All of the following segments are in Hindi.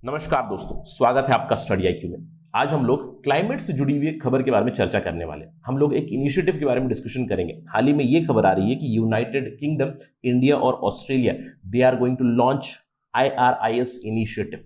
नमस्कार दोस्तों, स्वागत है आपका स्टडी आईक्यू में। आज हम लोग क्लाइमेट से जुड़ी हुई एक खबर के बारे में चर्चा करने वाले हैं। हम लोग एक इनिशिएटिव के बारे में डिस्कशन करेंगे। हाल ही में ये खबर आ रही है कि यूनाइटेड किंगडम, इंडिया और Australia they are going to launch IRIS initiative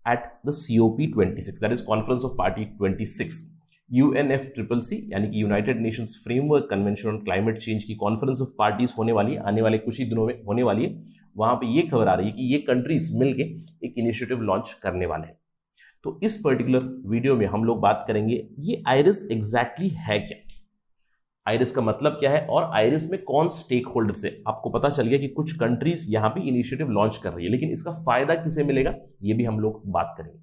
at the COP26, that is conference of party 26। UNFCCC यानी कि United Nations framework convention on climate change की कॉन्फ्रेंस ऑफ पार्टीज होने वाली है, आने वाले कुछ ही दिनों में होने वाली है। वहां पे ये खबर आ रही है कि ये कंट्रीज मिलके एक इनिशिएटिव लॉन्च करने वाले हैं। तो इस पर्टिकुलर वीडियो में हम लोग बात करेंगे ये आइरिस एग्जैक्टली है क्या, आइरिस का मतलब क्या है और आइरिस में कौन स्टेक होल्डर्स है। आपको पता चल गया कि कुछ कंट्रीज यहां पे इनिशिएटिव लॉन्च कर रही है, लेकिन इसका फायदा किसे मिलेगा ये भी हम लोग बात करेंगे।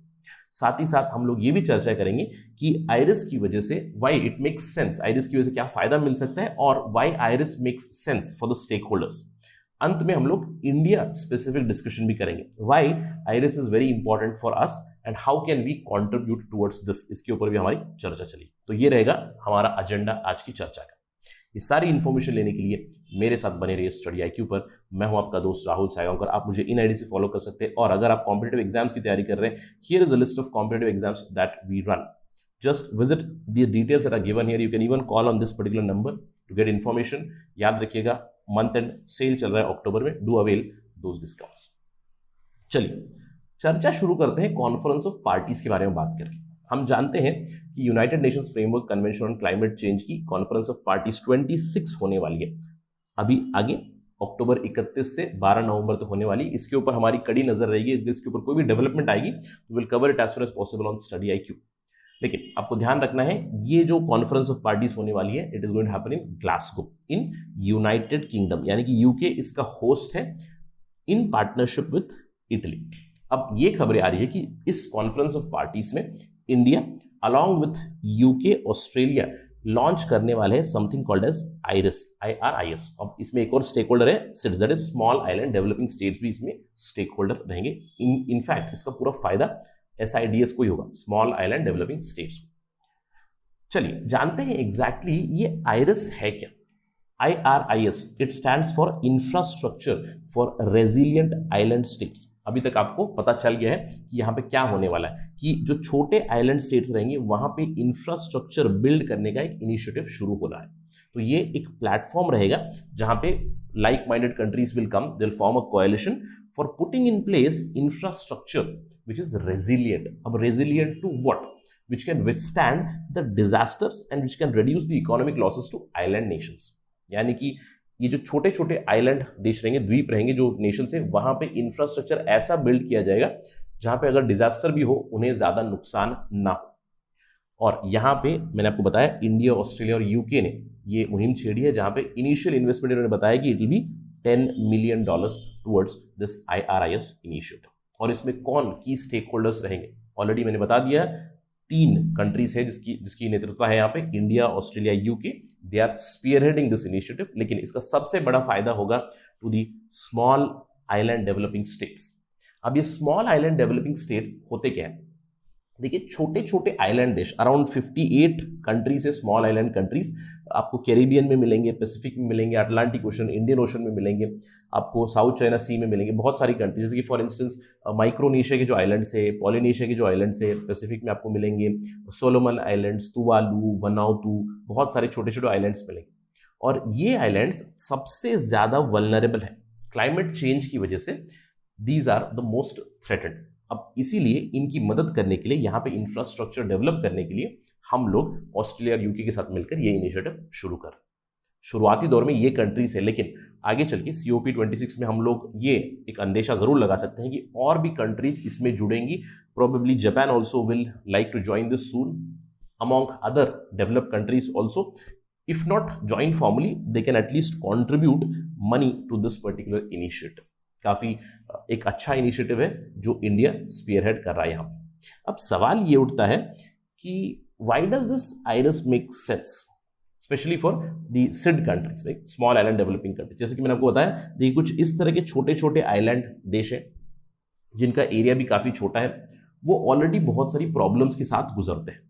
साथ ही साथ हम लोग ये भी चर्चा करेंगे कि आइरिस की वजह से why it makes sense, IRIS की वजह से क्या फायदा मिल सकता है और why IRIS makes sense for the stakeholders. अंत में हम लोग इंडिया स्पेसिफिक डिस्कशन भी करेंगे, why IRIS is very important for us and how can we contribute towards this, इसके ऊपर भी हमारी चर्चा चली। तो ये रहेगा हमारा एजेंडा आज की चर्चा का। ये सारी इंफॉर्मेशन लेने के लिए मेरे साथ बने रहिए स्टडी आईक्यू पर। मैं हूं आपका दोस्त राहुल सायगांवकर। आप मुझे इन आईडी से फॉलो कर सकते हैं और अगर आप कॉम्पिटिटिव एग्जाम्स की तैयारी कर रहे हैं, here is a list of competitive exams that we run. Just visit the details that are given here. You can even call on this particular number to get information. याद रखिएगा, मंथ एंड सेल चल रहा है अक्टूबर में, डू अवेल दोज डिस्काउंट्स। चलिए चर्चा शुरू करते हैं कॉन्फ्रेंस ऑफ पार्टीज के बारे में बात करके। हम जानते हैं कि United Nations framework convention on climate change की कॉन्फ्रेंस ऑफ पार्टीज 26 होने वाली है। अभी आगे अक्टूबर 31 से 12 नवंबर तक होने वाली। इसके ऊपर हमारी कड़ी नजर रहेगी। इसके ऊपर कोई भी डेवलपमेंट आएगी तो will cover it as soon as possible on Study IQ. लेकिन आपको ध्यान रखना है, ये जो कॉन्फ्रेंस ऑफ पार्टीज होने वाली है, it is going to happen in Glasgow in United Kingdom, यानी कि यूके इसका होस्ट है इन पार्टनरशिप विथ इटली। अब ये खबरें आ रही है कि इस कॉन्फ्रेंस ऑफ पार्टीज में India along with UK, Australia launch करने वाले हैं something called as IRIS, IRIS। अब इसमें एक और स्टेक होल्डर है SIDS, that is small island developing states भी इसमें स्टेक होल्डर रहेंगे। इनफैक्ट इसका पूरा फायदा SIDS को ही होगा, स्मॉल आइलैंड डेवलपिंग स्टेट्स को। चलिए जानते हैं एग्जैक्टली ये आइरिस है क्या। IRIS it stands for infrastructure for resilient island states. अभी तक आपको पता चल गया है कि यहाँ पे क्या होने वाला है कि जो छोटे आइलैंड स्टेट्स रहेंगे वहां पे इंफ्रास्ट्रक्चर बिल्ड करने का एक इनिशिएटिव शुरू हो रहा है। तो ये एक प्लेटफॉर्म रहेगा जहां पे like minded countries will come, they will form a coalition for putting in place infrastructure which is resilient. अब resilient to what? Which can withstand the disasters and which can reduce the economic losses to island nations. यानी कि ये जो छोटे छोटे आइलैंड देश रहेंगे, द्वीप रहेंगे जो नेशन से, वहां पे इंफ्रास्ट्रक्चर ऐसा बिल्ड किया जाएगा जहां पे अगर डिजास्टर भी हो उन्हें ज्यादा नुकसान ना हो। और यहाँ पे मैंने आपको बताया इंडिया, ऑस्ट्रेलिया और यूके ने ये मुहिम छेड़ी है जहां पे इनिशियल इन्वेस्टमेंट इन्होंने बताया कि it will be $10 million towards this IRIS initiative. और इसमें कौन की स्टेक होल्डर्स रहेंगे ऑलरेडी मैंने बता दिया। 3 कंट्रीज है जिसकी नेतृत्व है यहाँ पे, India, Australia, UK. They are spearheading this initiative. लेकिन इसका सबसे बड़ा फायदा होगा to the small island developing states. अब ये स्मॉल आइलैंड डेवलपिंग स्टेट्स होते क्या है? देखिए छोटे छोटे आइलैंड देश, अराउंड 58 कंट्रीज है, स्मॉल आइलैंड कंट्रीज। आपको कैरिबियन में मिलेंगे, पैसिफिक में मिलेंगे, अटलांटिक ओशन, इंडियन ओशन में मिलेंगे, आपको साउथ चाइना सी में मिलेंगे, बहुत सारी कंट्रीज। जैसे कि फॉर इंस्टेंस माइक्रोनेशिया के जो आइलैंड्स है, पॉलिनेशिया के जो आइलैंड्स है, पैसिफिक में आपको मिलेंगे सोलोमन आइलैंड्स, तुवालू, वनाउतू, बहुत सारे छोटे छोटे आइलैंड्स मिलेंगे। और ये आइलैंड्स सबसे ज्यादा वल्नरेबल है क्लाइमेट चेंज की वजह से। These are the most threatened. अब इसीलिए इनकी मदद करने के लिए, यहाँ पे इंफ्रास्ट्रक्चर डेवलप करने के लिए हम लोग ऑस्ट्रेलिया और यूके के साथ मिलकर ये इनिशिएटिव शुरू कर। शुरुआती दौर में ये कंट्रीज है, लेकिन आगे चल के COP26 में हम लोग ये एक अंदेशा जरूर लगा सकते हैं कि और भी कंट्रीज इसमें जुड़ेंगी। Probably Japan also will like to join this soon, among other developed countries also. If not join formally, they can at least contribute money to this particular initiative. काफी एक अच्छा इनिशिएटिव है जो इंडिया स्पीयरहेड कर रहा है यहाँ पे। अब सवाल ये उठता है कि why does this IRIS make sense specially for the SID countries, like small island developing countries. जैसे कि मैंने आपको बताया, देखिए कुछ इस तरह के छोटे छोटे आइलैंड देश हैं जिनका एरिया भी काफी छोटा है, वो ऑलरेडी बहुत सारी प्रॉब्लम्स के साथ गुजरते हैं।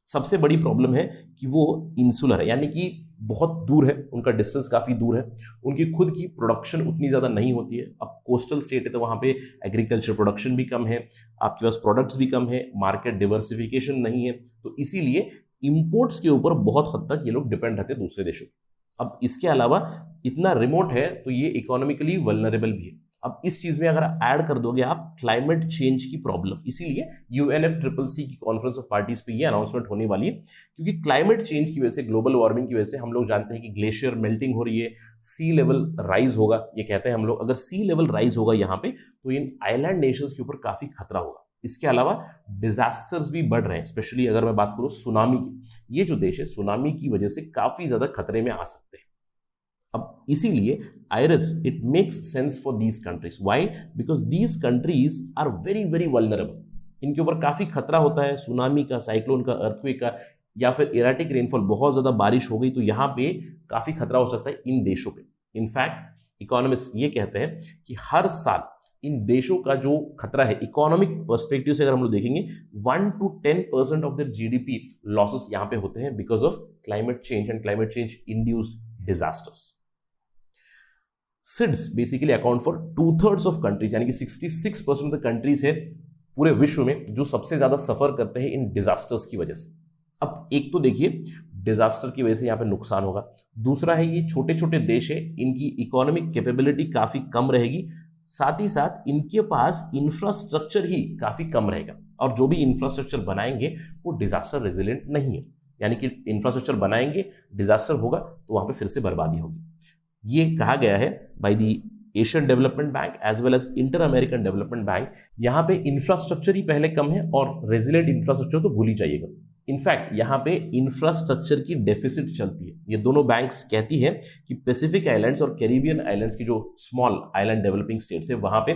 सबसे बड़ी प्रॉब्लम है कि वो इंसुलर है, यानी कि बहुत दूर है, उनका डिस्टेंस काफ़ी दूर है, उनकी खुद की प्रोडक्शन उतनी ज़्यादा नहीं होती है। अब कोस्टल स्टेट है तो वहाँ पे एग्रीकल्चर प्रोडक्शन भी कम है, आपके पास प्रोडक्ट्स भी कम है, मार्केट डिवर्सिफिकेशन नहीं है, तो इसीलिए इंपोर्ट्स के ऊपर बहुत हद तक ये लोग डिपेंड रहते हैं दूसरे देशों। अब इसके अलावा इतना रिमोट है तो ये इकोनॉमिकली वल्नरेबल भी है। अब इस चीज में अगर ऐड कर दोगे आप क्लाइमेट चेंज की प्रॉब्लम, इसीलिए UNFCCC की कॉन्फ्रेंस ऑफ पार्टीज पे ये अनाउंसमेंट होने वाली है, क्योंकि क्लाइमेट चेंज की वजह से, ग्लोबल वार्मिंग की वजह से हम लोग जानते हैं कि ग्लेशियर मेल्टिंग हो रही है, सी लेवल राइज होगा। ये कहते हैं हम लोग, अगर सी लेवल राइज होगा यहाँ पे तो इन आइलैंड नेशंस के ऊपर काफी खतरा होगा। इसके अलावा डिजास्टर्स भी बढ़ रहे हैं, स्पेशली अगर मैं बात करूं सुनामी की। ये जो देश है सुनामी की वजह से काफी ज्यादा खतरे में आ सकते हैं। अब इसीलिए IRIS it makes sense for these countries. Why? Because these countries are very very vulnerable. इनके ऊपर काफी खतरा होता है सुनामी का, साइक्लोन का, अर्थक्वेक का, या फिर इराटिक रेनफॉल, बहुत ज्यादा बारिश हो गई तो यहाँ पे काफी खतरा हो सकता है इन देशों पे। इनफैक्ट इकोनॉमिस्ट ये कहते हैं कि हर साल इन देशों का जो खतरा है इकोनॉमिक पर्सपेक्टिव से अगर हम लोग देखेंगे 1 to 10% of their GDP losses यहाँ पे होते हैं because of climate change and climate change induced disasters. Seeds basically account for 2/3 of countries, यानी कि 66% ऑफ द कंट्रीज है पूरे विश्व में जो सबसे ज्यादा सफर करते हैं इन डिजास्टर्स की वजह से। अब एक तो देखिए डिजास्टर की वजह से यहाँ पे नुकसान होगा, दूसरा है ये छोटे छोटे देश है, इनकी इकोनॉमिक कैपेबिलिटी काफी कम रहेगी, साथ ही साथ इनके पास इंफ्रास्ट्रक्चर ही काफी कम रहेगा, और जो भी इंफ्रास्ट्रक्चर बनाएंगे वो डिजास्टर रेजिलेंट नहीं है। यानी कि इंफ्रास्ट्रक्चर बनाएंगे, डिजास्टर होगा तो वहां पे फिर से बर्बादी होगी। ये कहा गया है by the Asian development bank as well as inter American development bank. यहाँ पे इंफ्रास्ट्रक्चर ही पहले कम है और रेजिलेंट इंफ्रास्ट्रक्चर तो भूल ही जाइएगा। इनफैक्ट यहाँ पे इंफ्रास्ट्रक्चर की डेफिसिट चलती है। ये दोनों बैंक्स कहती है कि पैसिफिक आइलैंड्स और कैरिबियन आइलैंड्स की जो स्मॉल आइलैंड डेवलपिंग स्टेट्स है वहां पे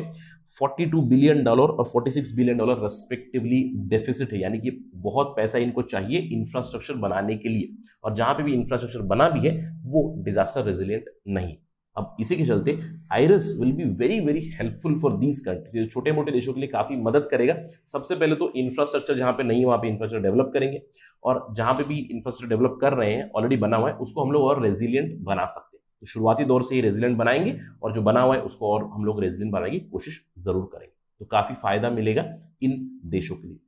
$42 बिलियन और $46 बिलियन रेस्पेक्टिवली डेफिसिट है, यानी कि बहुत पैसा इनको चाहिए इंफ्रास्ट्रक्चर बनाने के लिए, और जहां पे भी इंफ्रास्ट्रक्चर बना भी है वो डिजास्टर रेजिलिएंट नहीं। अब इसी के चलते IRIS will be very very helpful for these countries, छोटे मोटे देशों के लिए काफी मदद करेगा। सबसे पहले तो इंफ्रास्ट्रक्चर जहां पे नहीं है वहां पे इंफ्रास्ट्रक्चर डेवलप करेंगे, और जहां पे भी इंफ्रास्ट्रक्चर डेवलप कर रहे हैं ऑलरेडी बना हुआ है उसको हम लोग और रेजिलिएंट बना सकते हैं। तो शुरुआती दौर से ही रेजिलिएंट बनाएंगे और जो बना हुआ है उसको और हम लोग रेजिलिएंट बनाने की कोशिश जरूर करेंगे, तो काफी फायदा मिलेगा इन देशों के लिए।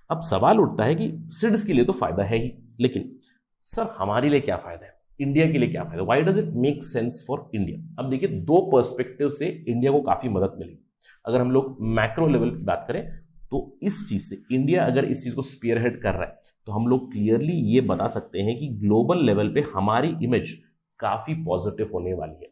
अब सवाल उठता है कि सिड्स के लिए तो फायदा है ही, लेकिन सर हमारे लिए क्या फायदा है, इंडिया के लिए क्या फायदा, why does it make sense for India. अब देखिए दो पर्सपेक्टिव से इंडिया को काफी मदद मिलेगी। अगर हम लोग मैक्रो लेवल की बात करें तो इस चीज से इंडिया अगर इस चीज को स्पीयरहेड कर रहा है तो हम लोग क्लियरली ये बता सकते हैं कि ग्लोबल लेवल पे हमारी इमेज काफी पॉजिटिव होने वाली है।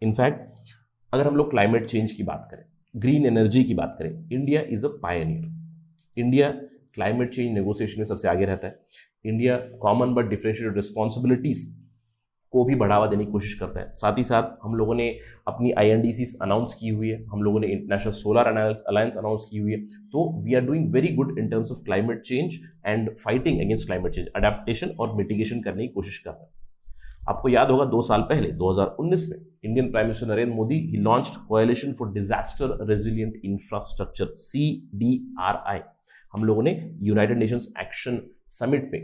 इनफैक्ट अगर हम लोग क्लाइमेट चेंज की बात करें, ग्रीन एनर्जी की बात करें, India is a Pioneer. India climate change negotiation में सबसे आगे रहता है। India common but differentiated responsibilities को भी बढ़ावा देने की कोशिश करता है। साथ ही साथ हम लोगों ने अपनी INDCs अनाउंस की हुई है, हम लोगों ने इंटरनेशनल सोलर अलायंस अनाउंस की हुई है। तो we are doing very good in terms of climate change and fighting against climate change, adaptation और मिटिगेशन करने की कोशिश कर रहे हैं। आपको याद होगा 2 साल पहले 2019 में Indian prime minister Narendra Modi he launched coalition for disaster resilient infrastructure CDRI। हम लोगों ने यूनाइटेड नेशंस एक्शन समिट पे,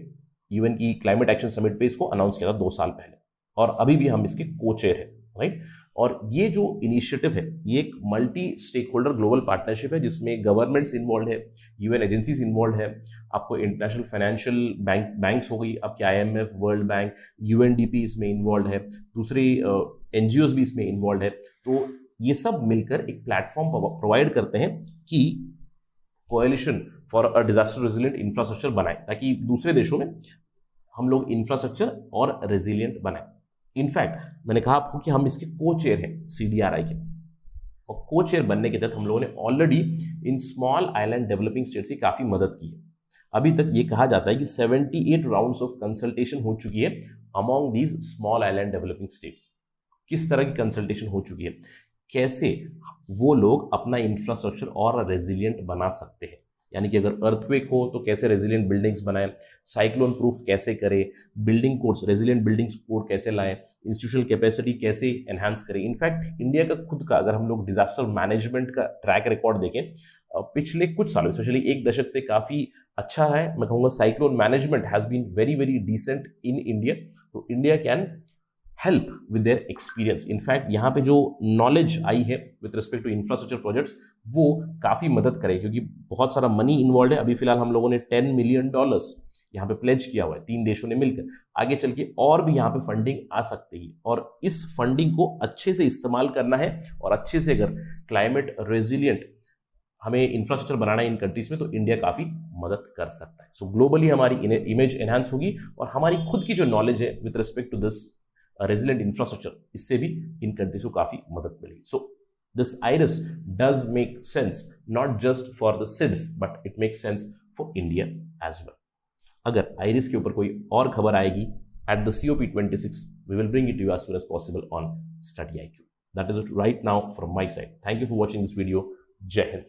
UN की क्लाइमेट एक्शन समिट पे इसको अनाउंस किया था 2 साल पहले, और अभी भी हम इसके को-चेयर हैं, राइट। और ये जो इनिशिएटिव है ये एक multi stakeholder global partnership है जिसमें गवर्नमेंट्स इन्वॉल्व है, UN एजेंसीज इन्वॉल्व है, आपको इंटरनेशनल फाइनेंशियल बैंक्स हो गई, आपके IMF, वर्ल्ड बैंक, UNDP इसमें इन्वॉल्व है, दूसरी NGOs भी इसमें इन्वॉल्व है। तो ये सब मिलकर एक प्लेटफॉर्म प्रोवाइड करते हैं कि coalition for a disaster resilient infrastructure बनाए, ताकि दूसरे देशों में हम लोग इंफ्रास्ट्रक्चर और रेजिलिएंट बनाए। इनफैक्ट मैंने कहा आपको कि हम इसके को-चेयर हैं CDRI के, और को-चेयर बनने के तहत हम लोगों ने already in small island developing states की काफी मदद की है। अभी तक ये कहा जाता है कि 78 राउंड्स ऑफ कंसल्टेशन हो चुकी है among these small island developing states. किस तरह की कंसल्टेशन हो चुकी है, कैसे वो लोग अपना इंफ्रास्ट्रक्चर और रेजिलिएंट बना सकते हैं, यानी कि अगर अर्थक्वेक हो तो कैसे रेजिलियंट बिल्डिंग्स बनाएं, साइक्लोन प्रूफ कैसे करें, building codes, resilient buildings code कैसे लाएं, इंस्टीट्यूशनल कैपेसिटी कैसे एनहांस करें। इनफैक्ट इंडिया का खुद का अगर हम लोग डिजास्टर मैनेजमेंट का ट्रैक रिकॉर्ड देखें पिछले कुछ सालों स्पेशली एक दशक से काफी अच्छा है। मैं कहूँगा cyclone management has been very very decent in India. तो India can help with their experience. In fact यहाँ पे जो नॉलेज आई है with respect to infrastructure projects वो काफ़ी मदद करे, क्योंकि बहुत सारा मनी इन्वॉल्व है। अभी फिलहाल हम लोगों ने $10 मिलियन यहाँ पे प्लेज किया हुआ है 3 देशों ने मिलकर। आगे चल के और भी यहाँ पे फंडिंग आ सकती है और इस फंडिंग को अच्छे से इस्तेमाल करना है। और अच्छे से अगर क्लाइमेट रेजिलियंट हमें इंफ्रास्ट्रक्चर बनाना है इन कंट्रीज में तो इंडिया काफ़ी मदद कर सकता है। सो ग्लोबली हमारी इमेज एनहांस होगी और हमारी खुद की जो नॉलेज है with respect to this resilient infrastructure इससे भी इन कंट्रीज को काफ़ी मदद मिलेगी। So this IRIS does make sense not just for the SIDS but it make sense for India as well. अगर IRIS के ऊपर कोई और खबर आएगी at the COP26 we will bring it you as soon as possible on study IQ। That is it right now from my side. Thank you for watching this video. जय हिंद।